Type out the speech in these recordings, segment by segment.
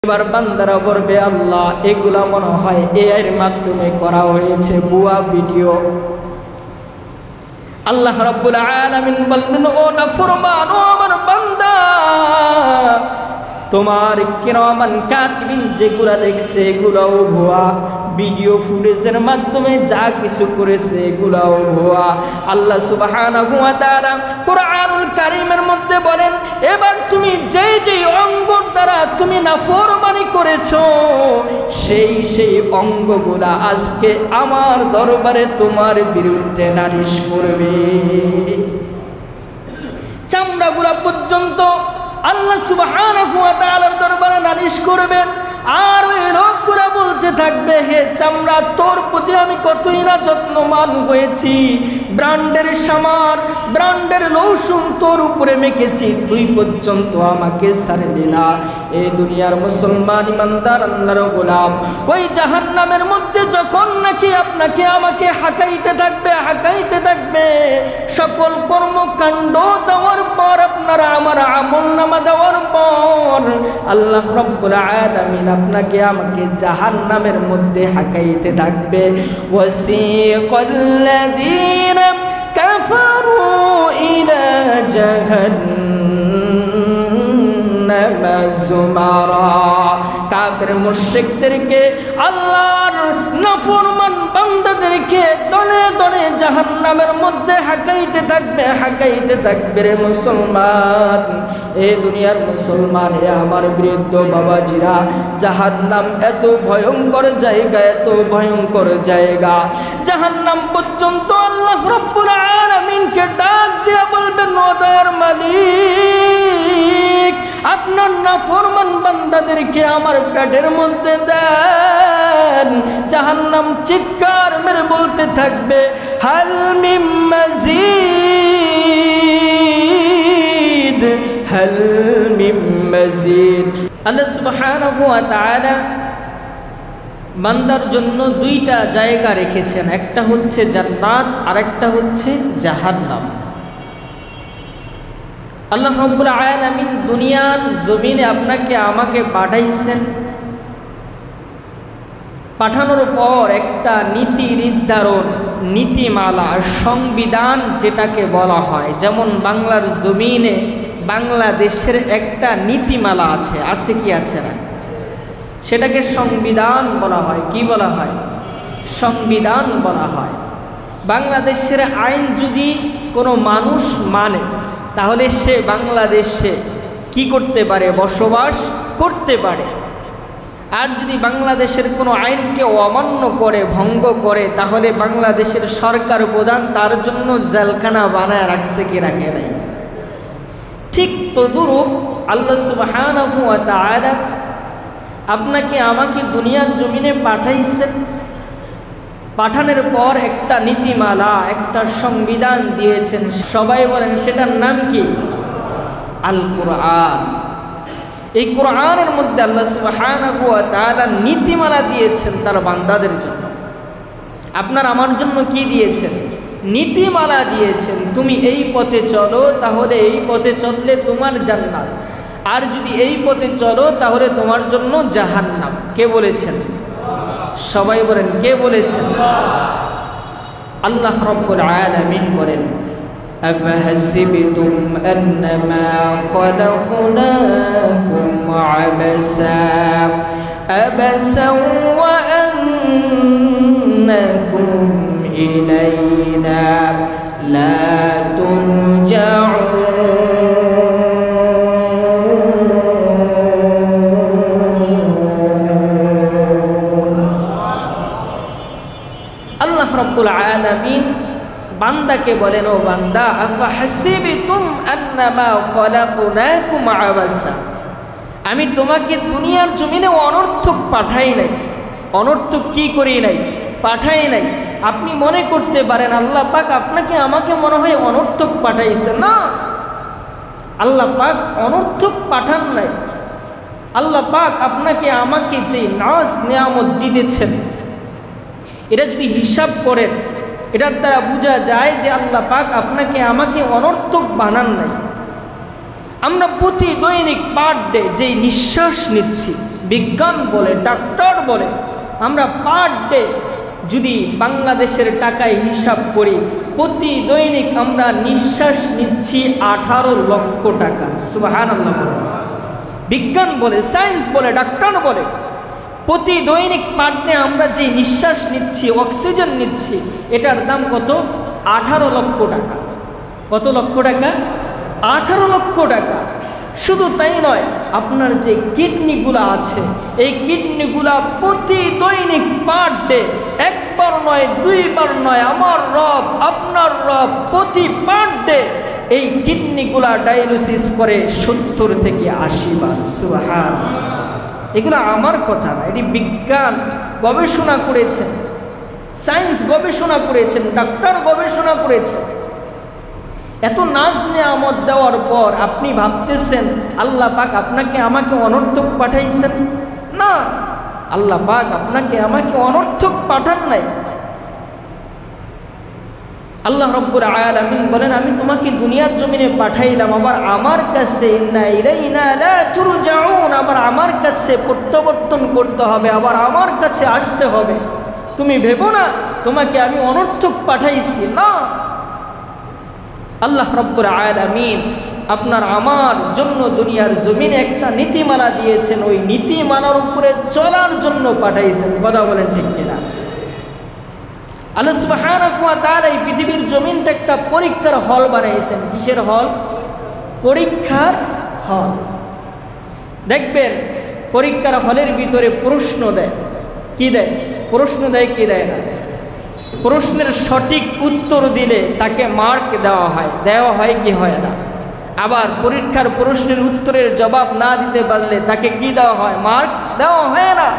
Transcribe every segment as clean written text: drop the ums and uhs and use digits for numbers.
এবার বান্দারা বলবে আল্লাহ এগুলা মনে হয় এআই এর মাধ্যমে করা হয়েছে ভুয়া ভিডিও। আল্লাহ রাব্বুল আলামিন বললেন, ও নাফরমান, ও আমার বান্দা, তোমার কিরামান কাতিবিন যেগুলা লিখছে এগুলাও ভুয়া, ভিডিও ফুটেজের মাধ্যমে যা কিছু করেছে এগুলাও ভুয়া। আল্লাহ সুবহানাহু ওয়া তাআলা কুরআনুল কারীমের মধ্যে বলেন, এবার তুমি যেই যেই অঙ্গর দ্বারা তুমি নাফরমানি করেছো সেই অঙ্গগুলা আজকে আমার দরবারে তোমার বিরুদ্ধে নালিশ করবে। চামড়াগুলা পর্যন্ত আল্লাহ সুবহানাহু ওয়া তাআলার দরবারে নালিশ করবেন। আর ওই লোকগুলা বলতে থাকবে, হে চামড়া, তোর প্রতি আমি কতই না যত্নবান হয়েছি, ব্র্যান্ডের সামার, ব্র্যান্ডের লোশন তোর উপরে মেখেছি, তুই পর্যন্ত আমাকে ছাড়লি না। এই দুনিয়ার মুসলমান ইমানদার আল্লাহর গোলাম ওই জাহান্নামের মধ্যে যখন নাকি আপনাকে আমাকে হাঁকাইতে থাকবে, সকল কর্মকাণ্ড দেওয়ার পর, আপনারা আমার আমলনামা দেওয়ার পর আল্লাহ রাব্বুল আলামিন আপনাকে আমাকে জাহান্নামের মধ্যে হাঁকাইতে থাকবে। ওয়াসিকাল্লাযীনা কাফারু ইলা জাহান্নামা যুমারা, কাফের মুশরিকদেরকে, আল্লাহর নাফরমান বান্দাদেরকে দলে দলে জাহান্নামের মধ্যে হাঁকাইতে থাকবে। রে মুসলমান, এই দুনিয়ার মুসলমান, এ আমার বৃদ্ধ বাবাজিরা, জাহান্নাম এত ভয়ঙ্কর জায়গা, জাহান্নাম পর্যন্ত আল্লাহ রাব্বুল আলামিনকে ডাক দিয়ে বলবেন, ও দয়ার মালিক, আপনার নাফরমান বান্দাদেরকে আমার পেটের মধ্যে দেন। জাহান্নাম চিৎকার মেরে বলতে থাকবে, হাল মিন মাজিদ, হাল মিন মাজিদ। আল্লাহ সুবহানাহু ওয়া তাআলা বান্দার জন্য দুইটা জায়গা রেখেছেন, একটা হচ্ছে জান্নাত আর একটা হচ্ছে জাহান্নাম। আল্লাহ রাব্বুল আলামিন দুনিয়ার জমিনে আপনাকে আমাকে পাঠাইছেন, পাঠানোর পর একটা নীতি নির্ধারণ, নীতিমালা, সংবিধান যেটাকে বলা হয়, যেমন বাংলার জমিনে বাংলাদেশের একটা নীতিমালা আছে কি আছে না, সেটাকে সংবিধান বলা হয়। কি বলা হয়? সংবিধান বলা হয়। বাংলাদেশের আইন যদি কোনো মানুষ মানে, তাহলে সে বাংলাদেশে কি করতে পারে? বসবাস করতে পারে। আর যদি বাংলাদেশের কোনো আইনকে অমান্য করে, ভঙ্গ করে, তাহলে বাংলাদেশের সরকার প্রধান তার জন্য জেলখানা বানায় রাখছে কি রাখে নাই। ঠিক তদ্রূপ আল্লাহ সুবহানাহু ওয়া তাআলা আপনাকে আমাকে দুনিয়ার জমিনে পাঠাইছেন, পাঠানোর পর একটা নীতিমালা, একটা সংবিধান দিয়েছেন। সবাই বলেন সেটার নাম কি? আল কুরআন। এই কুরআনের মধ্যে আল্লাহ সুবহানাহু ওয়া তাআলা নীতিমালা দিয়েছেন তার বান্দাদের জন্য। আপনার আমার জন্য কি দিয়েছেন? নীতিমালা দিয়েছেন। তুমি এই পথে চলো, তাহলে এই পথে চললে তোমার জান্নাত, আর যদি এই পথে চলো তাহলে তোমার জন্য জাহান্নাম। কে বলেছেন? সবাই বলেন, কে বলেছেন? আল্লাহ রাব্বুল আলামিন বলেন, আফাহাসিবতুম আন্নামা খালাকনাকুম আবাসা ওয়া আন্নাকুম ইলাইনা লা তুরজাউন। রব্বুল আলামিন বান্দাকে বলেন, ও বান্দা, আফাহাসিবতুম আন্নামা খালাকনাকুম আবাসা, আমি তোমাকে দুনিয়ার জমিনে অনর্থক পাঠাই নাই। অনর্থক কি করি নাই? পাঠাই নাই। আপনি মনে করতে পারেন আল্লাহ পাক আপনাকে আমাকে মনে হয় অনর্থক পাঠাইছে। না, আল্লাহ পাক অনর্থক পাঠান নাই। আল্লাহ পাক আপনাকে আমাকে যে নাজ নিয়ামত দিতেছেন, এটা যদি হিসাব করেন, এটার দ্বারা বোঝা যায় যে আল্লাহ পাক আপনাকে আমাকে অনর্থক বানান নাই। আমরা প্রতি দৈনিক পার ডে যেই নিঃশ্বাস নিচ্ছি, বিজ্ঞান বলে, ডাক্তার বলে। আমরা পার ডে যদি বাংলাদেশের টাকায় হিসাব করি, প্রতি দৈনিক আমরা নিঃশ্বাস নিচ্ছি 18 লক্ষ টাকা। সুবহানাল্লাহ। বিজ্ঞান বলে, সায়েন্স বলে, ডাক্তার বলে, প্রতি দৈনিক পার ডে আমরা যে নিঃশ্বাস নিচ্ছি, অক্সিজেন নিচ্ছি, এটার দাম কত? 18 লক্ষ টাকা। কত লক্ষ টাকা? 18 লক্ষ টাকা। শুধু তাই নয়, আপনার যে কিডনিগুলো আছে, এই কিডনিগুলা প্রতি দৈনিক পার ডে, একবার নয়, দুইবার নয়, আমার রব, আপনার রব প্রতি পার ডে এই কিডনিগুলা ডায়ালিসিস করে 70 থেকে 80 বার। সুবহানাল্লাহ। এগুলো আমার কথা না, এটি বিজ্ঞান গবেষণা করেছেন, সায়েন্স গবেষণা করেছেন, ডাক্তার গবেষণা করেছেন। এত নাজ নিয়ামত দেওয়ার পর আপনি ভাবতেছেন আল্লাহ পাক আপনাকে আমাকে অনর্থক পাঠাইছেন? না, আল্লাহ পাক আপনাকে আমাকে অনর্থক পাঠান নাই। আল্লাহ রাব্বুল আলামিন বলেন, আমি তোমাকে দুনিয়ার জমিনে পাঠাইলাম, আবার আমার কাছে ইন্না ইলাইনা লা তুরজাউন, আবার আমার কাছে প্রত্যাবর্তন করতে হবে, আবার আমার কাছে আসতে হবে। তুমি ভেবো না তোমাকে আমি অনর্থক পাঠাইছি, না। আল্লাহ রাব্বুল আলামিন আপনার আমার জন্য দুনিয়ার জমিনে একটা নীতিমালা দিয়েছেন, ওই নীতিমালার উপরে চলার জন্য পাঠাইছেন। কথা বলেন ঠিক কিনা? আল্লাহ সুবহানাহু ওয়া তাআলা এই পৃথিবীর জমিনটা একটা পরীক্ষার হল বানাইছেন। কিসের হল? পরীক্ষার হল। দেখবেন পরীক্ষার হলের ভিতরে প্রশ্ন দেয়। কি দেয়? প্রশ্ন দেয় কি দেয় না? প্রশ্নের সঠিক উত্তর দিলে তাকে মার্ক দেওয়া হয়। দেওয়া হয় কি হয় না? আবার পরীক্ষার প্রশ্নের উত্তরের জবাব না দিতে পারলে তাকে কি দেওয়া হয়? মার্ক দেওয়া হয় না।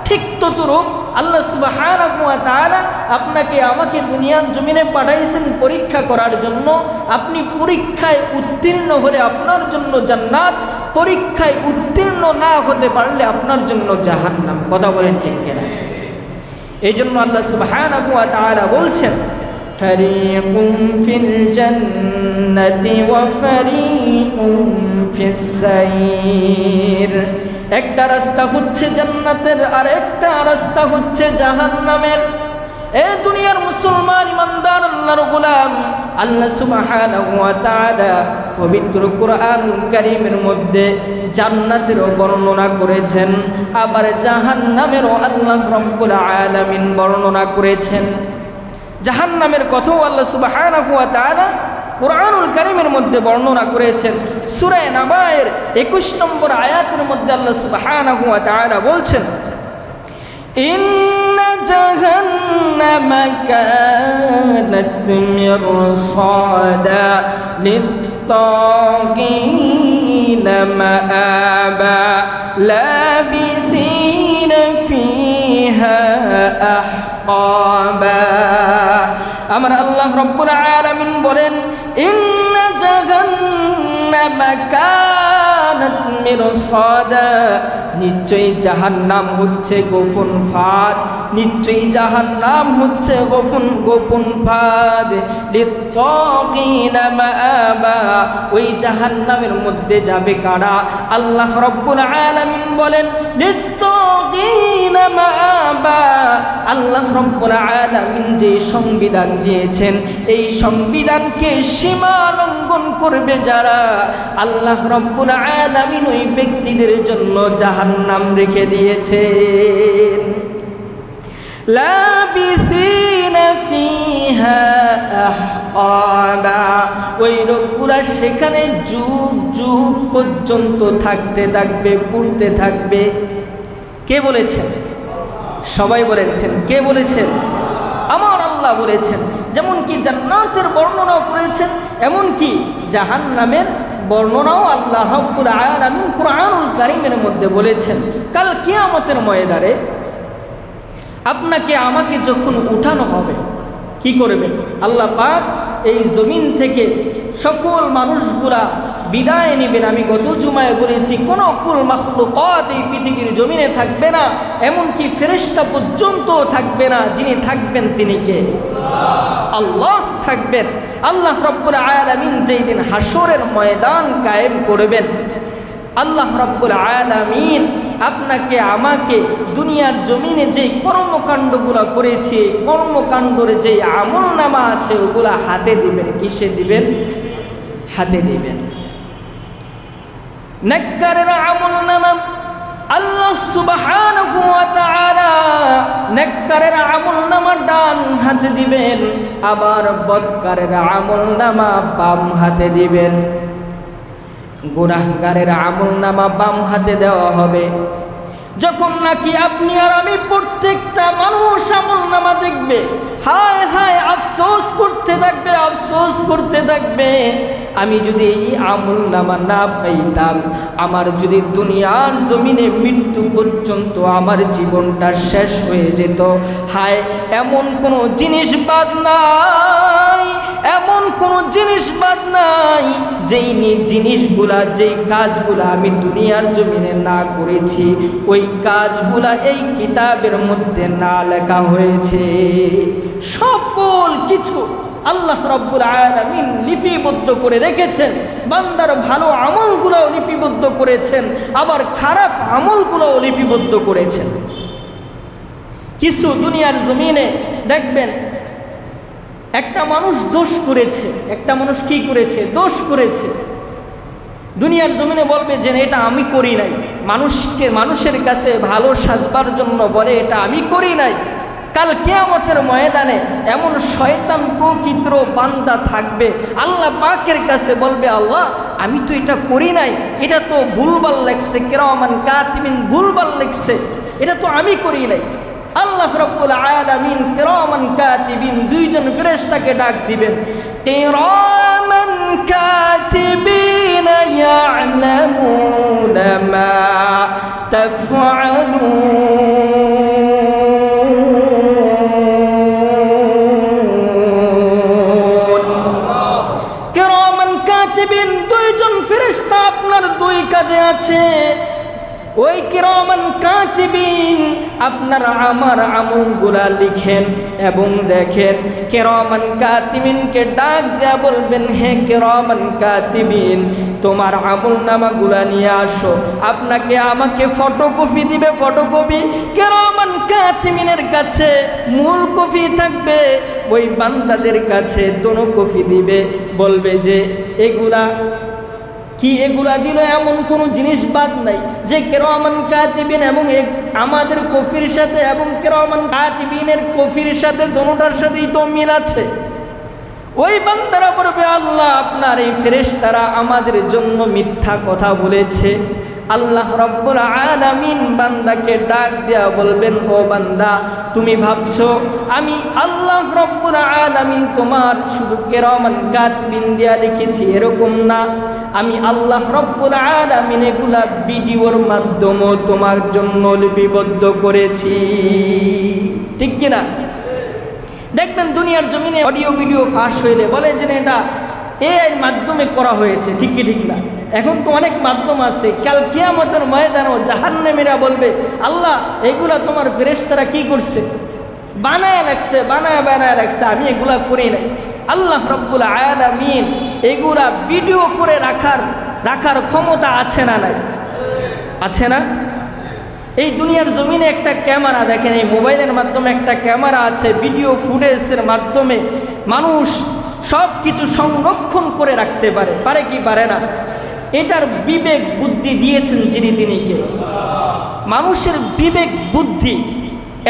ঠিক ততরূপ আল্লাহ সুবহানাহু ওয়া তাআলা আপনাকে আমাকে দুনিয়ার জমিনে পাঠাইছেন পরীক্ষা করার জন্য। আপনি পরীক্ষায় উত্তীর্ণ হলে আপনার জন্য জান্নাত, পরীক্ষায় উত্তীর্ণ না হতে পারলে আপনার জন্য জাহান্নাম। কথা বলেন ঠিক কিনা? এই জন্য আল্লাহ সুবহানাহু ওয়া তাআলা বলছেন, ফারিকুম ফিল জান্নাতি ওয়া ফারিকুম ফিস সাইর। একটা রাস্তা হচ্ছে জান্নাতের, আর একটা রাস্তা হচ্ছে জাহান্নামের। এই দুনিয়ার মুসলমান ইমানদার আল্লাহর গোলাম, আল্লাহ সুবহানাহু ওয়া তাআলা পবিত্র কোরআনুল কারীমের মধ্যে জান্নাতেরও বর্ণনা করেছেন, আবার জাহান্নামেরও আল্লাহ রাব্বুল আলামিন বর্ণনা করেছেন। জাহান্নামের কথাও আল্লাহ সুবহানাহু ওয়া তাআলা কোরআনুল কারীমের মধ্যে বর্ণনা করেছেন। সূরা নাবায়ের 21 নম্বর আয়াতের মধ্যে আল্লাহ সুবহানাহু ওয়া তাআলা বলছেন, ইন্না জাহান্নামা কানাত মিরসাদা লিত্তাগীনা মাআবা লাবিসিনা ফিহা আহকাবা। আমার আল্লাহ রাব্বুল আলামিন বলেন, ইন্না জাহান্নামা কানাত মিরসাদা, নিশ্চয়ই জাহান্নাম হচ্ছে গোপন ফাঁদ, নিশ্চয়ই জাহান্নাম হচ্ছে গোপন ফাঁদ। লিত্তাগীনা মাআবা, ওই জাহান্নামের মধ্যে যাবে কারা? আল্লাহ রাব্বুল আলামিন বলেন, লিত্তাগীনা মাআবা, আল্লাহ রাব্বুল আলামিন যে সংবিধান দিয়েছেন, এই সংবিধানকে সীমা লঙ্ঘন করবে যারা, আল্লাহ রাব্বুল আলামিন ওই ব্যক্তিদের জন্য জাহান্নাম রেখে দিয়েছেন। লাবিসিনা ফিহা আহকাবা, ওই লোকগুলা সেখানে যুগ যুগ পর্যন্ত থাকতে থাকবে, পড়তে থাকবে। কে বলেছেন? সবাই বলেছেন। কে বলেছেন? আমার আল্লাহ বলেছেন। যেমন কি জান্নাতের বর্ণনা করেছেন, এমন কি জাহান্নামের বর্ণনাও আল্লাহ রাব্বুল আলামিন কোরআনুল কারীমের মধ্যে বলেছেন। কাল কিয়ামতের ময়দানে আপনাকে আমাকে যখন উঠানো হবে, কি করবে? আল্লাহ পাক এই জমিন থেকে সকল মানুষগুলা বিদায় নেবেন। আমি গত জুমায় বলেছি, কোনো কুল মাখলুকাত এই পৃথিবীর জমিনে থাকবে না, এমনকি ফেরেশতা পর্যন্ত থাকবে না। যিনি থাকবেন তিনি কে? আল্লাহ থাকবেন। আল্লাহ রাব্বুল আলামিন যেই দিন হাসরের ময়দান কায়েম করবেন, আল্লাহ রাব্বুল আলামিন আপনাকে আমাকে দুনিয়ার জমিনে যে কর্মকাণ্ডগুলো করেছি, কর্মকাণ্ডের যে আমলনামা আছে ওগুলা হাতে দিবেন। কিসে দিবেন? হাতে দিবেন। নেককারের আমলনামা আল্লাহ সুবহানাহু ওয়া তাআলা নেককারের আমলনামা ডান হাতে দিবেন, আবার বদকারের আমলনামা বাম হাতে দিবেন। গুনাহগারের আমলনামা বাম হাতে দেওয়া হবে। যখন নাকি আপনি আর আমি প্রত্যেকটা মানুষ আমলনামা দেখবে, হায় হায় আফসোস করতে থাকবে, আফসোস করতে থাকবে, আমি যদি এই আমলনামা না পাইতাম, আমার যদি দুনিয়ার জমিনে মৃত্যু পর্যন্ত আমার জীবনটা শেষ হয়ে যেত, হায় এমন কোনো জিনিস বাদ নাই, এমন কোনো জিনিস বাদ নাই যেই জিনিসগুলা, যেই কাজগুলা আমি দুনিয়ার জমিনে না করেছি, ওই কাজগুলা এই কিতাবের মধ্যে না লেখা হয়েছে। সকল কিছু আল্লাহ রাব্বুল আলামিন লিপিবদ্ধ করে রেখেছেন। বান্দার ভালো আমলগুলোও লিপিবদ্ধ করেছেন, আবার খারাপ আমলগুলোও লিপিবদ্ধ করেছেন। কিছু দুনিয়ার জমিনে দেখবেন একটা মানুষ দোষ করেছে, একটা মানুষ কি করেছে? দোষ করেছে। দুনিয়ার জমিনে বলবে যে এটা আমি করি নাই, মানুষের কাছে ভালো সাজবার জন্য বলে এটা আমি করি নাই। কাল কিয়ামতের ময়দানে এমন শয়তান প্রকৃত বান্দা থাকবে, আল্লাহ পাকের কাছে বলবে আল্লাহ আমি তো এটা করি নাই, এটা তো ভুলভাল লেখছে, কিরামান কাতিবিন ভুলভাল লেখছে, এটা তো আমি করি নাই। আল্লাহ রাব্বুল আলামিন কিরামান কাতিবিন দুইজন ফেরেশতাকে ডাক দিবেন, কিরামান কাতিবিন ইয়া'লামুনা মা তাফআলুন। কিরামান কাতিবিন দুইজন ফেরেশতা আপনার দুই কাঁধে আছে। ওই কিরামান কাতিবিন আপনার আমার আমলগুলা লিখেন এবং দেখেন। কিরামান কাতিবিনকে ডাক দেয়া বলবেন, হে কিরামান কাতিবিন তোমার আমলনামাগুলা নিয়ে আসো। আপনাকে আমাকে ফটোকপি দিবে, ফটোকপি। কিরামান কাতিবিনের কাছে মূল কপি থাকবে, ওই বান্দাদের কাছে দোনো কপি দিবে, বলবে যে এগুলা কি, এগুলা দিল এমন কোনো জিনিস বাদ নাই যে কিরামান কাতিবিন এবং আমাদের কফির সাথে এবং কিরামান কাতিবিনের কফির সাথে দোনোটার সাথেই তো মিল আছে। ওই বান্দারা বলবে আল্লাহ আপনার এই ফেরেশতারা আমাদের জন্য মিথ্যা কথা বলেছে। আল্লাহ রাব্বুল আলামিন বান্দাকে ডাক দেয়া বলবেন, ও বান্দা তুমি ভাবছো আমি আল্লাহ রাব্বুল আলামিন তোমার শুধু কিরামান কাতিবিন দিয়া লিখেছি, এরকম না। আমি আল্লাহ রাব্বুল আলামিন এগুলা ভিডিওর মাধ্যমে তোমার জন্য লিপিবদ্ধ করেছি। ঠিক কিনা? দেখবেন দুনিয়ার জমিনে অডিও ভিডিও ফাঁস হইলে বলে যে এটা এর মাধ্যমে করা হয়েছে, ঠিক কি ঠিক না? এখন তো অনেক মাধ্যম আছে। কাল কিয়ামতের ময়দানেও জাহান্নামীরা বলবে আল্লাহ এগুলা তোমার ফেরেশতারা কি করছে? বানায় লাগছে, বানায় লাগছে, আমি এগুলা করি নাই। আল্লাহ রাব্বুল আলামিন এগুলা ভিডিও করে রাখার ক্ষমতা আছে না নাই? আছে না? এই দুনিয়ার জমিনে একটা ক্যামেরা দেখেন, এই মোবাইলের মাধ্যমে একটা ক্যামেরা আছে, ভিডিও ফুটেজের মাধ্যমে মানুষ সব কিছু সংরক্ষণ করে রাখতে পারে। পারে কি পারে না? এটার বিবেক বুদ্ধি দিয়েছেন যিনি, তিনি কে? মানুষের বিবেক বুদ্ধি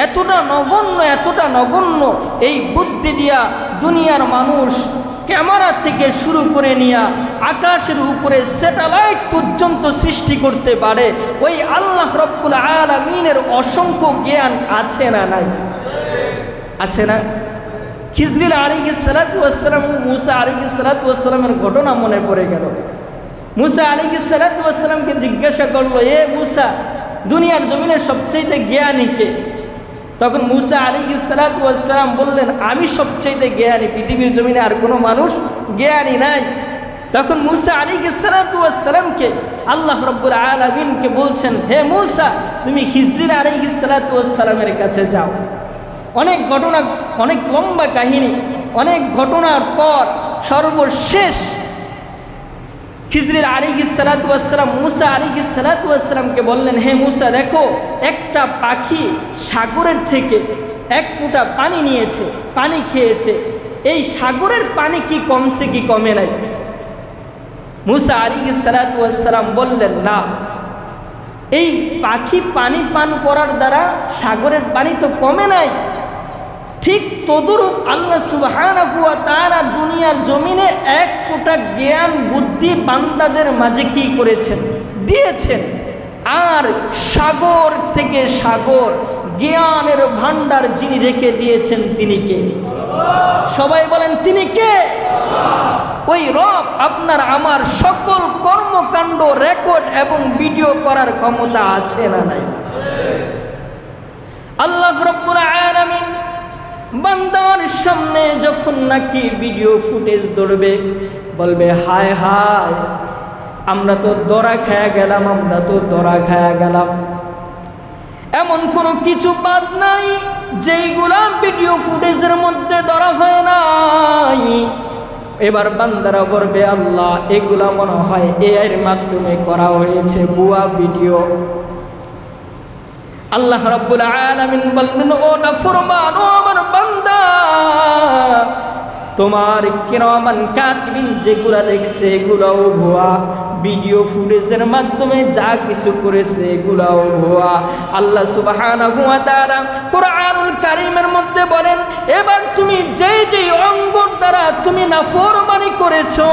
এতটা নগণ্য, এতটা নগণ্য, এই বুদ্ধি দিয়া দুনিয়ার মানুষ ক্যামেরা থেকে শুরু করে নিয়ে আকাশের উপরে স্যাটেলাইট পর্যন্ত সৃষ্টি করতে পারে। ওই আল্লাহ রাব্বুল আলামিনের অসংখ্য জ্ঞান আছে না নাই? আছে না? খিজরিল আলাইহিস সালাতু ওয়াস সালাম, মুসা আলাইহিস সালাতু ওয়াস সালামের ঘটনা মনে পড়ে গেল। মুসা আলাইহিস সালাতু ওয়াস সালামকে জিজ্ঞাসা করলো, এ মুসা দুনিয়ার জমিনের সবচেয়ে জ্ঞানী কে? তখন মুসা আলাইহিস সালাতু ওয়াস সালাম বললেন, আমি সবচেয়ে জ্ঞানী, পৃথিবীর জমিনে আর কোনো মানুষ জ্ঞানী নাই। তখন মুসা আলাইহিস সালাতু ওয়াস সালামকে আল্লাহ রাব্বুল আলামিনকে বলছেন, হে মুসা তুমি খিজরিল আলাইহিস সালাতু ওয়াস সালামের কাছে যাও। অনেক ঘটনা, অনেক লম্বা কাহিনী, অনেক ঘটনার পর সর্বশেষ খিজরির আলাইহিস সালাতু ওয়াস সালাম মুসা আলাইহিস সালাতু ওয়াস সালামকে বললেন, হে মুসা, দেখো একটা পাখি সাগরের থেকে এক ফোঁটা পানি নিয়েছে, পানি খেয়েছে, এই সাগরের পানি কি কমছে কি কমে নাই? মুসা আলাইহিস সালাতু ওয়াস সালাম বললেন, না, এই পাখি পানি পান করার দ্বারা সাগরের পানি তো কমে নাই। ঠিক তদরূপ আল্লাহ সুবহানাহু ওয়া তাআলা দুনিয়ার জমিনে এক ফোঁটা জ্ঞান বুদ্ধি বান্দাদের মাঝে কি করেছেন? দিয়েছেন। আর সাগর থেকে সাগর জ্ঞানের ভান্ডার যিনি রেখে দিয়েছেন তিনি কে? সবাই বলেন, তিনি কে? ওই রব আপনার আমার সকল কর্মকাণ্ড রেকর্ড এবং ভিডিও করার ক্ষমতা আছে না নাই? আল্লাহ রাব্বুল আলামিন বান্দার সামনে যখন নাকি ভিডিও ফুটেজ ধরবে, বলবে, হায় হায়, আমরা তো ধরা খায়া গেলাম, আমরা তো ধরা খায়া গেলাম। এমন কোনো কিছু বাদ নাই যেইগুলা ভিডিও ফুটেজের মধ্যে ধরা হয় নাই। এবার বান্দারা বলবে, আল্লাহ, এগুলা মনে হয় এআই এর মাধ্যমে করা হয়েছে, ভুয়া ভিডিও। আল্লাহ রাব্বুল আলামিন বললেন, ও নাফরমান, ও আমার বান্দা, তোমার কিরামান কাতিবিন যেগুলা দেখছে এগুলাও ভুয়া, ভিডিও ফুটেজের মাধ্যমে যা কিছু করেছে এগুলাও ভুয়া। আল্লাহ সুবহানাহু ওয়া তাআলা কুরআনুল কারীমের মধ্যে বলেন, এবার তুমি যেই যেই অঙ্গ দ্বারা তুমি নাফরমানি করেছো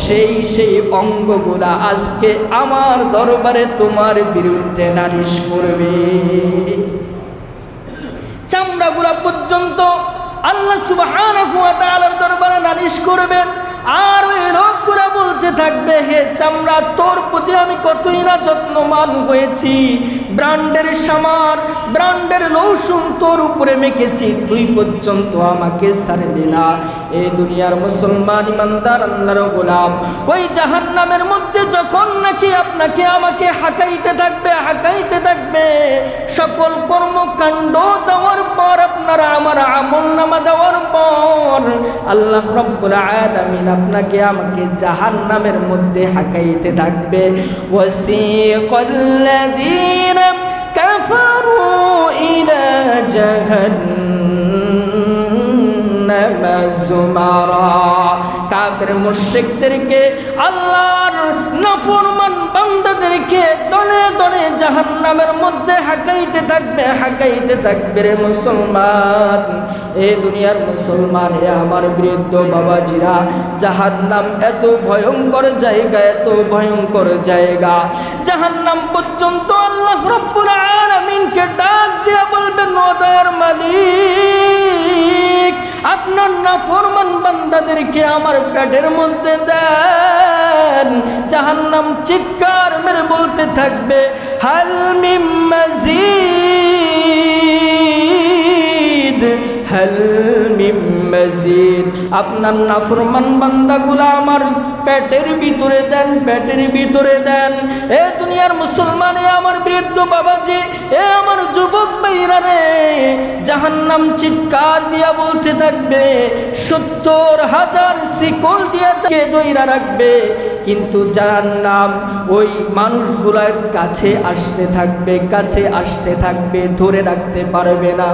সেই অঙ্গগুলা আজকে আমার দরবারে তোমার বিরুদ্ধে নালিশ করবে। চামড়াগুলা পর্যন্ত আল্লাহ সুবহানাহু ওয়া তাআলার দরবারে নালিশ করবে। আর ওই লোকগুলা বলতে থাকবে, হে চামড়া, তোর প্রতি আমি কতই না যত্নবান হয়েছি, ব্র্যান্ডের সামার, ব্র্যান্ডের লোশন তোর উপরে মেখেছি, তুই পর্যন্ত আমাকে ছাড়লি না। এই দুনিয়ার মুসলমান ইমানদার আল্লাহর গোলাম ওই জাহান্নামের মধ্যে যখন নাকি আপনাকে আমাকে হাঁকাইতে থাকবে, হাঁকাইতে থাকবে, সকল কর্মকাণ্ড দেওয়ার পর, আপনারা আমার আমলনামা দেওয়ার পর, আল্লাহ রাব্বুল আলামিন আপনাকে আমাকে জাহান্নামের মধ্যে হাঁকাইতে থাকবে। ওয়াসিকাল্লাযীনা কাফারু ইলা জাহান্নামা যুমারা, কাফের মুশরিকদেরকে, আল্লাহর নাফরমান বান্দাদেরকে দলে দলে জাহান্নামের মধ্যে হাঁকাইতে থাকবে, হাঁকাইতে থাকবে। রে মুসলমান, এই দুনিয়ার মুসলমান, এ আমার বৃদ্ধ বাবাজিরা, জাহান্নাম এত ভয়ঙ্কর জায়গা, এত ভয়ঙ্কর জায়গা, জাহান্নাম পর্যন্ত আল্লাহ রাব্বুল আলামিনকে ডাক দিয়া বলবেন, ও দয়ার মালিক, আপনার নাফরমান বান্দাদেরকে আমার পেটের মধ্যে দেন। জাহান্নাম চিৎকার মেরে বলতে থাকবে, হাল মিন মাজিদ, হাল মিন মাজিদ, আপনার নাফরমান বান্দাগুলা আমার পেটের ভিতরে দেন, পেটের ভিতরে দেন। এ দুনিয়ার মুসলমান, এ আমার বৃদ্ধ বাবাজি, এ আমার যুবক ভাইরা রে, জাহান্নাম চিৎকার দিয়া বলতে থাকবে, ৭০,০০০ শিকল দিয়া তাকে দইরা রাখবে, কিন্তু জাহান্নাম ওই মানুষগুলার কাছে আসতে থাকবে, কাছে আসতে থাকবে, ধরে রাখতে পারবে না।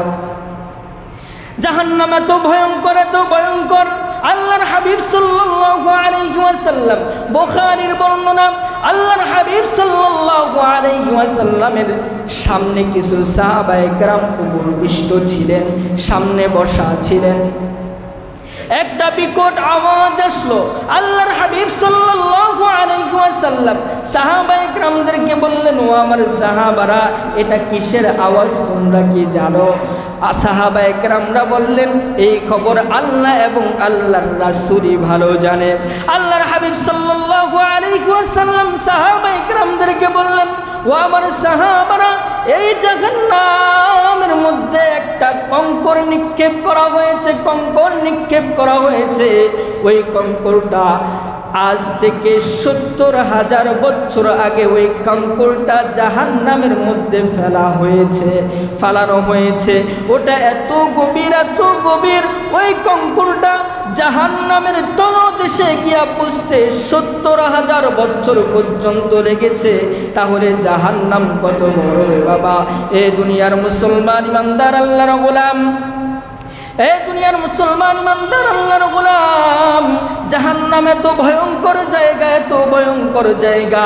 জাহান্নাম এত ভয়ঙ্কর, এত ভয়ঙ্কর। আল্লাহর হাবিব সাল্লাল্লাহু আলাইহি ওয়াসাল্লাম, বুখারীর বর্ণনা, আল্লাহর হাবিব সাল্লাল্লাহু আলাইহি ওয়াসাল্লামের সামনে কিছু সাহাবায়ে কেরাম উপবিষ্ট ছিলেন, সামনে বসা ছিলেন। একটা বিকট আওয়াজ আসলো। আল্লাহর হাবিব সাল্লাল্লাহু আলাইহি ওয়াসাল্লাম সাহাবায়ে কেরামদেরকে বললেন, ও আমার সাহাবারা, এটা কিসের আওয়াজ, তোমরা কি জানো? সাহাবায়ে কেরামরা বললেন, এই খবর আল্লাহ এবং আল্লাহর রাসূলই ভালো জানে। আল্লাহর হাবিব সাল্লাল্লাহু আলাইহি ওয়াসাল্লাম সাহাবায়ে কেরামদেরকে বললেন, ও আমার সাহাবারা, এই জাহান্নামের মধ্যে একটা কঙ্কর নিক্ষেপ করা হয়েছে, কঙ্কর নিক্ষেপ করা হয়েছে। ওই কঙ্করটা আজ থেকে ৭০,০০০ বছর আগে ওই কঙ্করটা জাহান্নামের মধ্যে ফেলানো হয়েছে। ওটা এত গভীর, ওই কঙ্করটা জাহান্নামের তলদেশে গিয়া পৌঁছতে ৭০,০০০ বছর পর্যন্ত লেগেছে। তাহলে জাহান্নাম কত বড় রে বাবা! এ দুনিয়ার মুসলমান ইমানদার আল্লাহর গোলাম, জাহান্নাম এত ভয়ঙ্কর জায়গা।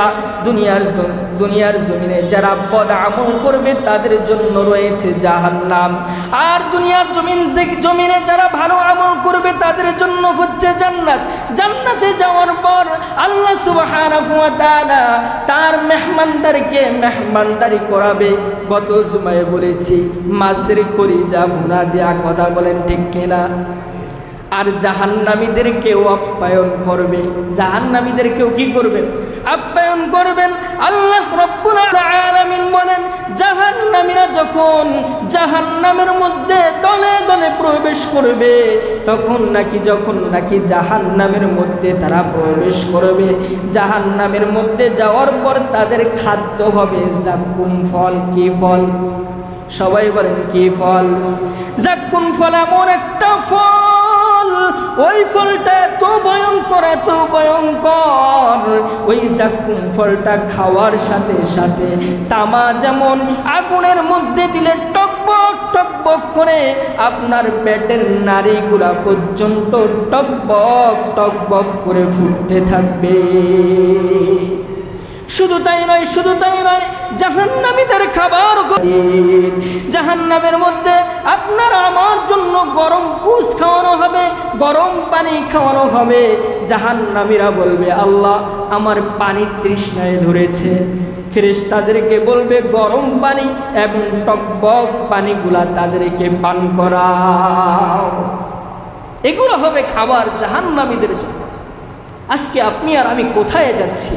দুনিয়ার জমিনে যারা বদ আমল করবে তাদের জন্য রয়েছে জাহান্নাম, আর দুনিয়ার জমিনে যারা ভালো আমল করবে তাদের জন্য হচ্ছে জান্নাত। জান্নাতে যাওয়ার পর আল্লাহ সুবহানাহু ওয়া তাআলা তার মেহমানদারি করাবে। গত জুমায় বলেছি মাছের কলিজা ভুনা দেয়া, কথা বলেন ঠিক কিনা? আর জাহান্নামীদেরকেও আপ্যায়ন করবে। জাহান্নামীদেরকেও কি করবেন? আপ্যায়ন করবেন। আল্লাহ রাব্বুল আলামিন বলেন, জাহান্নামীরা যখন জাহান্নামের মধ্যে দলে দলে প্রবেশ করবে, যখন নাকি জাহান্নামের মধ্যে তারা প্রবেশ করবে, জাহান্নামের মধ্যে যাওয়ার পর তাদের খাদ্য হবে জাক্কুম ফল। কি ফল? সবাই বলেন কি ফল? জাক্কুম ফল এমন একটা ফল, ওই ফলটা এত ভয়ঙ্কর, ওই জাক্কুম ফলটা খাওয়ার সাথে সাথে তামা যেমন আগুনের মধ্যে দিলে টকবক টকবক করে আপনার পেটের নাড়িগুলা পর্যন্ত টকবক করে ফুটতে থাকবে। শুধু তাই নয়, জাহান্নামীদের খাবার, জাহান্নামের মধ্যে আপনার আমার জন্য গরম পুষ খাওয়ানো হবে, গরম পানি খাওয়ানো হবে। জাহান্নামীরা বলবে, আল্লাহ আমার পানির তৃষ্ণায় ধরেছে। ফেরেশতাদেরকে বলবে গরম পানি এবং টকবক পানিগুলা তাদেরকে পান করাও। এগুলো হবে খাবার জাহান্নামীদের জন্য। আজকে আপনি আর আমি কোথায় যাচ্ছি?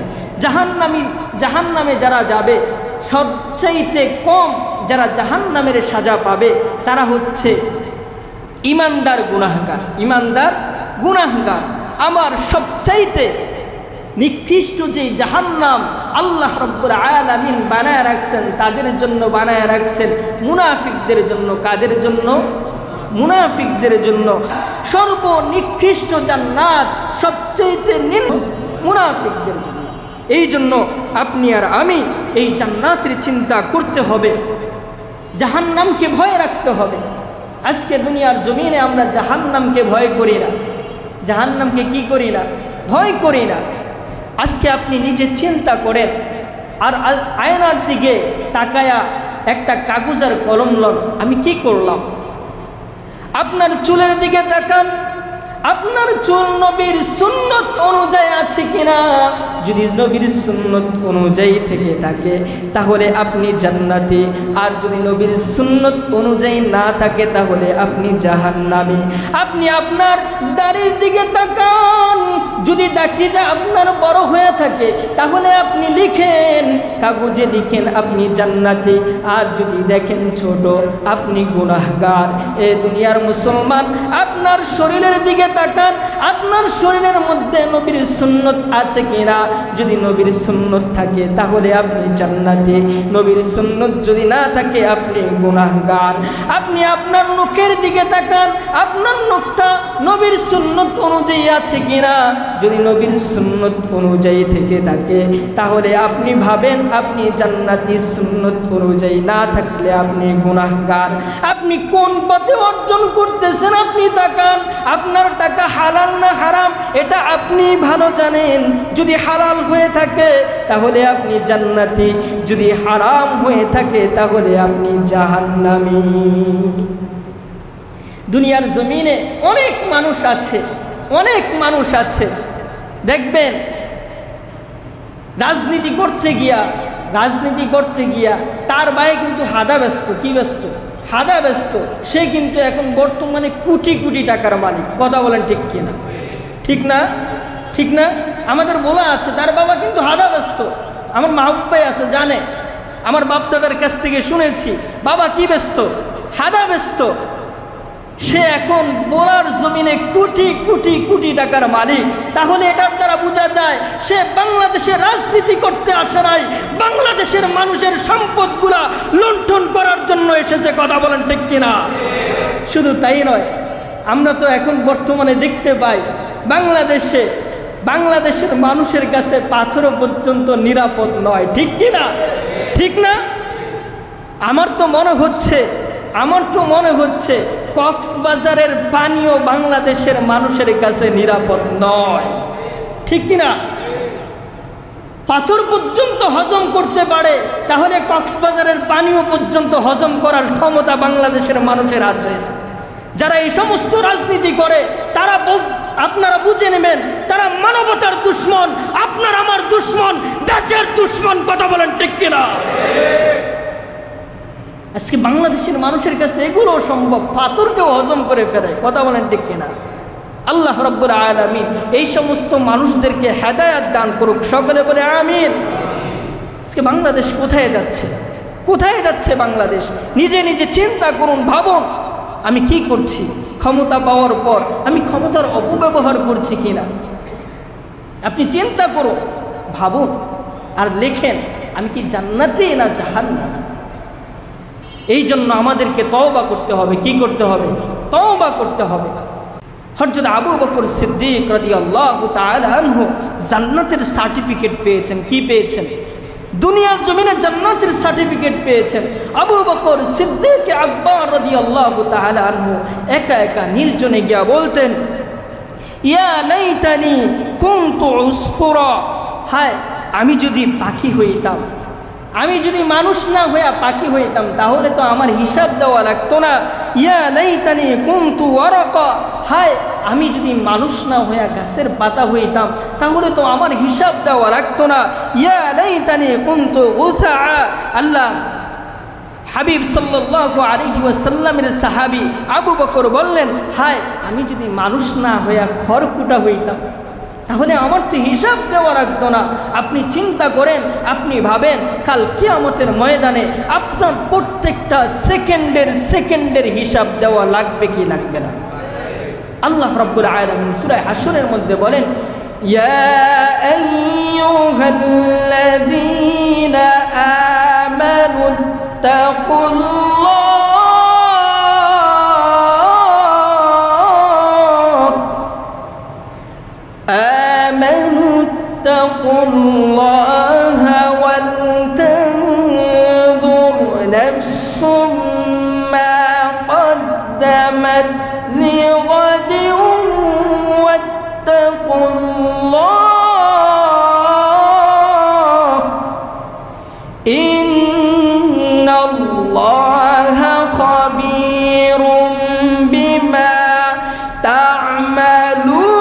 জাহান্নামে যারা যাবে, সবচাইতে কম যারা জাহান্নামের সাজা পাবে তারা হচ্ছে ইমানদার গুনাহগার। আমার সবচাইতে নিকৃষ্ট যে জাহান্নাম আল্লাহ রাব্বুল আলামিন বানায় রাখছেন, তাদের জন্য বানায় রাখছেন মুনাফিকদের জন্য। কাদের জন্য? মুনাফিকদের জন্য। সর্বনিকৃষ্ট জান্নাত সবচাইতে নিম্ন মুনাফিকদের জন্য। এই জন্য আপনি আর আমি এই জান্নাতের চিন্তা করতে হবে, জাহান্নামকে ভয় রাখতে হবে। আজকে দুনিয়ার জমিনে আমরা জাহান্নামকে ভয় করি না, জাহান্নামকে কি করি না? ভয় করি না। আজকে আপনি নিজে চিন্তা করেন, আর আয়নার দিকে তাকায়া একটা কাগজ আর কলম লন, আমি কি করলাম? আপনার চুলের দিকে তাকান, আপনার চুল নবীর সুন্নত অনুযায়ী আছে কিনা? যদি নবীর সুন্নত অনুযায়ী থেকে থাকে তাহলে আপনি জান্নাতি, আর যদি নবীর সুন্নত অনুযায়ী না থাকে তাহলে আপনি জাহান্নামী। আপনি আপনার দাড়ির দিকে তাকান, যদি দাড়িটা আপনার বড় হয়ে থাকে তাহলে আপনি লিখেন, কাগজে লিখেন আপনি জান্নাতি, আর যদি দেখেন ছোট আপনি গুনাহগার। এ দুনিয়ার মুসলমান, আপনার শরীরের দিকে তাকান, আপনার শরীরের মধ্যে নবীর সুন্নত আছে কিনা? যদি নবীর সুন্নত থাকে তাহলে আপনি জান্নাতি, নবীর সুন্নত যদি না থাকে আপনি গুনাহগার। আপনি আপনার মুখের দিকে তাকান, আপনার মুখটা নবীর সুন্নত অনুযায়ী আছে কিনা? যদি নবীর সুন্নত অনুযায়ী থেকে থাকে তাহলে আপনি ভাবেন আপনি জান্নাতি, সুন্নত অনুযায়ী না থাকলে আপনি গুনাহগার। আপনি কোন পথে অর্জন করতেছেন আপনি তাকান। আপনার টাকা হালাল না হারাম এটা আপনি ভালো জানেন। যদি হালাল হয়ে থাকে তাহলে আপনি জান্নাতি, যদি হারাম হয়ে থাকে তাহলে আপনি জাহান্নামী। দুনিয়ার জমিনে অনেক মানুষ আছে, দেখবেন রাজনীতি করতে গিয়া তার ভাই কিন্তু হাদা ব্যস্ত। কি ব্যস্ত? হাদা ব্যস্ত। সে কিন্তু এখন বর্তমানে কোটি কোটি টাকার মালিক। কথা বলেন ঠিক কিনা? ঠিক না? আমাদের বলা আছে তার বাবা কিন্তু হাদা ব্যস্ত। আমার মাহবুব ভাই আছে, জানে, আমার বাপ দাদার কাছ থেকে শুনেছি, বাবা কি ব্যস্ত? হাদা ব্যস্ত। সে এখন বোলার জমিনে কোটি কোটি কোটি টাকার মালিক। তাহলে এটার দ্বারা বোঝা যায় সে বাংলাদেশে রাজনীতি করতে আসে নাই, বাংলাদেশের মানুষের সম্পদগুলা লুণ্ঠন করার জন্য এসেছে। কথা বলেন ঠিক কিনা? শুধু তাই নয়, আমরা তো এখন বর্তমানে দেখতে পাই বাংলাদেশের মানুষের কাছে পাথরও পর্যন্ত নিরাপদ নয়। ঠিক কিনা? ঠিক না? আমার তো মনে হচ্ছে কক্সবাজারের পানিও বাংলাদেশের মানুষের কাছে নিরাপদ নয়। ঠিক কিনা? পাথর পর্যন্ত হজম করতে পারে, তাহলে কক্সবাজারের পানিও পর্যন্ত হজম করার ক্ষমতা বাংলাদেশের মানুষের আছে। যারা এই সমস্ত রাজনীতি করে তারা আপনারা বুঝে নেবেন তারা মানবতার দুশ্মন, আপনার আমার দুশ্মন, দেশের দুশ্মন। কথা বলেন ঠিক কিনা? আজকে বাংলাদেশের মানুষের কাছে এগুলো সম্ভব, পাথরকেও হজম করে ফেলে। কথা বলেন ঠিক কিনা? আল্লাহ রাব্বুল আলামিন এই সমস্ত মানুষদেরকে হেদায়েত দান করুক। সকলে বলে আমিন। আজকে বাংলাদেশ কোথায় যাচ্ছে বাংলাদেশ? নিজে নিজে চিন্তা করুন, ভাবুন আমি কি করছি। ক্ষমতা পাওয়ার পর আমি ক্ষমতার অপব্যবহার করছি কিনা আপনি চিন্তা করুন, ভাবুন আর লেখেন আমি কি জান্নাতে না জাহান্নামে। এই জন্য আমাদেরকে তওবা করতে হবে। কি করতে হবে? তওবা করতে হবে। হযরত আবু বকর সিদ্দিক রাদিয়াল্লাহু তাআলা আনহু জান্নাতের সার্টিফিকেট পেয়েছেন। কি পেয়েছেন? দুনিয়ার জমিনে জান্নাতের সার্টিফিকেট পেয়েছেন। আবু বকর সিদ্দিক আকবর রাদিয়াল্লাহু তাআলা আনহু একা একা নির্জনে গিয়া বলতেন, ইয়া লাইতানি কুনতু উসফুরা, হায় আমি যদি পাখি হইতাম, আমি যদি মানুষ না হইয়া পাখি হইতাম তাহলে তো আমার হিসাব দেওয়া লাগতো না। ইয়া লাইতানি কুনতু ওয়ারাকা, হায় আমি যদি মানুষ না হইয়া গাছের পাতা হইতাম তাহলে তো আমার হিসাব দেওয়া লাগতো না। ইয়া লাইতানি কুনতু গুসা, আল্লাহ হাবিব সাল্লাল্লাহু আলাইহি ওয়াসাল্লামের সাহাবী আবু বকর বললেন, হায় আমি যদি মানুষ না হইয়া খড়কুটা হইতাম তাহলে আমার তো হিসাব দেওয়া রাখতো না। আপনি চিন্তা করেন, আপনি ভাবেন কাল কিয়ামতের ময়দানে আপনার প্রত্যেকটা সেকেন্ডের হিসাব দেওয়া লাগবে কি লাগবে না? আল্লাহ রাব্বুল আলামিন সূরা হাশরের মধ্যে বলেন, ইয়া আইয়ুহাল্লাযীনা আমানু তাকুল্লাহ اتقوا الله ولتنظر نفس ما قدمت لغد واتقوا الله إن الله خبير بما تعملون।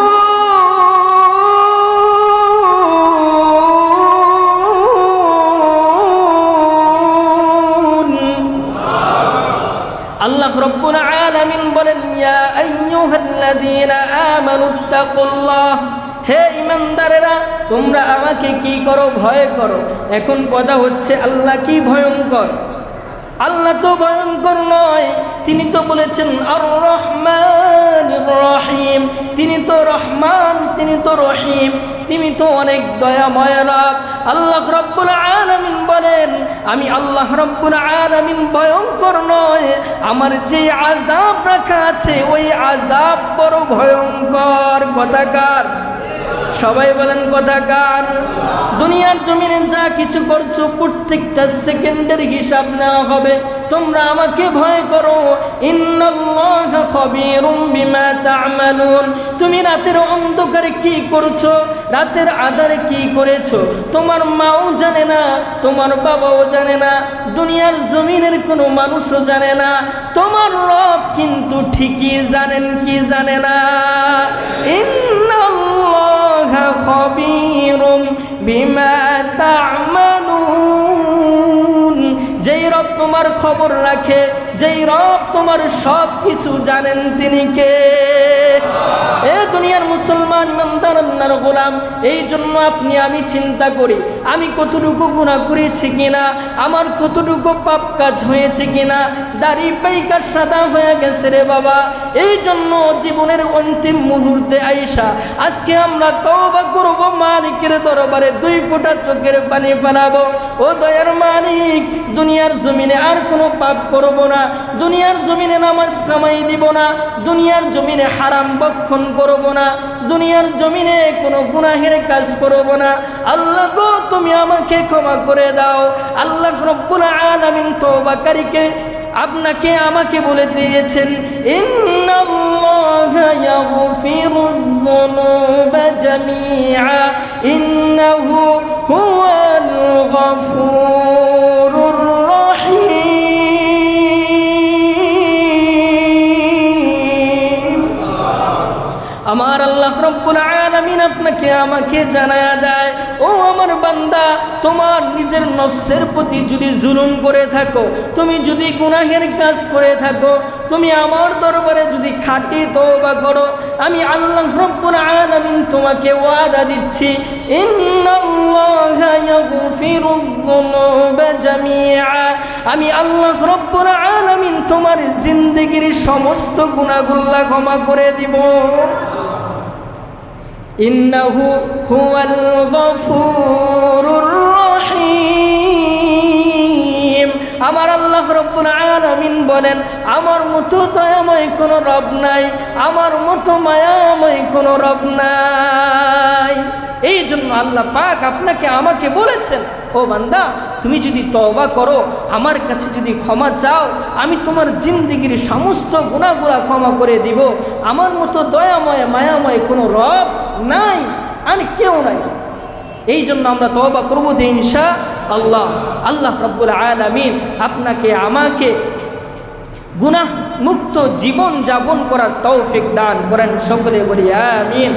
আল্লাহ রাব্বুল আলামিন বলেন, ইয়া আইয়ুহাল্লাযীনা আমানুত্তাকুল্লাহ, হে ঈমানদারেরা তোমরা আমাকে কি করো? ভয় করো। এখন কথা হচ্ছে আল্লাহ কি ভয়ঙ্কর? আল্লাহ তো ভয়ঙ্কর নয়, তিনি তো বলেছেন আর রহমানির রহিম, তিনি তো রহমান, তিনি তো রহিম, তিনি তো অনেক দয়াময় রব। আল্লাহ রাব্বুল আলামিন বলেন, আমি আল্লাহ রাব্বুল আলামিন ভয়ঙ্কর নয়, আমার যে আযাব রাখা আছে ওই আযাব বড় ভয়ঙ্কর। কথাকার সবাই বলেন কথাকার। দুনিয়ার জমিনে যা কিছু করছো প্রত্যেকটা সেকেন্ডের হিসাব নেওয়া হবে। তোমরা আমাকে ভয় করো। ইন্নাল্লাহা খাবীরুম বিমা তা'মালুন, তুমি রাতের অন্ধকারে কি করছো, রাতের আঁধারে কি করেছো তোমার মাও জানে না, তোমার বাবাও জানে না, দুনিয়ার জমিনের কোনো মানুষও জানে না, তোমার রব কিন্তু ঠিকই জানেন কি জানে না। ইন্নাল্লাহা খাবীরুম বিমা তা'মালুন, যেই রব তোমার খবর রাখে, যেই রব তোমার সব কিছু জানেন তিনি কে? এ দুনিয়ার মুসলমান ইমানদার আল্লাহর গোলাম, এই জন্য আপনি আমি চিন্তা করি আমি কতটুকু গুনাহ করেছি কিনা, আমার কতটুকু পাপ কাজ হয়েছে কিনা, দাড়ি পাইকা সাদা হয়ে গেছে রে বাবা। এই জন্য জীবনের অন্তিম মুহূর্তে আইসা আজকে আমরা তওবা করব, মালিকের দরবারে 2 ফোঁটা চোখের পানি ফেলাবো। ও দয়ার মালিক, দুনিয়ার জমিনে আর কোনো পাপ করব না, দুনিয়ার জমিনে নামাজ কামাই দিব না, দুনিয়ার জমিনে হারাম ভক্ষণ করব না, দুনিয়ার জমিনে কোনো গুনাহের কাজ করব না। আল্লাহ গো, তুমি আমাকে ক্ষমা করে দাও। আল্লাহ রব্বুল আলামিন তওবাকারীকে আপনাকে আমাকে বলে দিয়েছেন, ইন্নাল্লাহা ইয়াগফিরুয যুনুবা জামিআ ইন্নাহু হুয়াল গফুরুর রহিম। আমার আল্লাহ রব্বুল আলামিন আপনাকে আমাকে জানায়া দেয়, ও আমার বান্দা, তোমার নিজের নফসের প্রতি যদি জুলুম করে থাকো, তুমি যদি গুনাহের কাজ করে থাকো, তুমি আমার দরবারে যদি খাঁটি তওবা করো, আমি আল্লাহ রব্বুল আলামিন তোমাকে ওয়াদা দিচ্ছি, ইন্নাল্লাহা ইয়াগফিরুয যুনুবা জামিআ, আমি আল্লাহ রব্বুল আলামিন তোমার জিন্দেগীর সমস্ত গুনাহগুলো ক্ষমা করে দিব। ইন্নাহু হুয়াল গফুরুর রহিম। আমার আল্লাহ রব্বুল আলামিন বলেন, আমার মতো দয়াময় কোনো রব নাই, আমার মতো মায়াময় কোনো রব নাই। এই জন্য আল্লাহ পাক আপনাকে আমাকে বলেছেন, ও বান্দা, তুমি যদি তওবা করো, আমার কাছে যদি ক্ষমা চাও, আমি তোমার জিন্দেগীর সমস্ত গুনাহগুলো ক্ষমা করে দিব। আমার মতো দয়াময় মায়াময় কোনো রব নাই, আমি কেউ নাই। এই জন্য আমরা তওবা করব যে ইনশাআল্লাহ। আল্লাহ রাব্বুল আলামিন আপনাকে আমাকে গুনাহ মুক্ত জীবন যাপন করার তৌফিক দান করেন। সকলে বলি আমিন।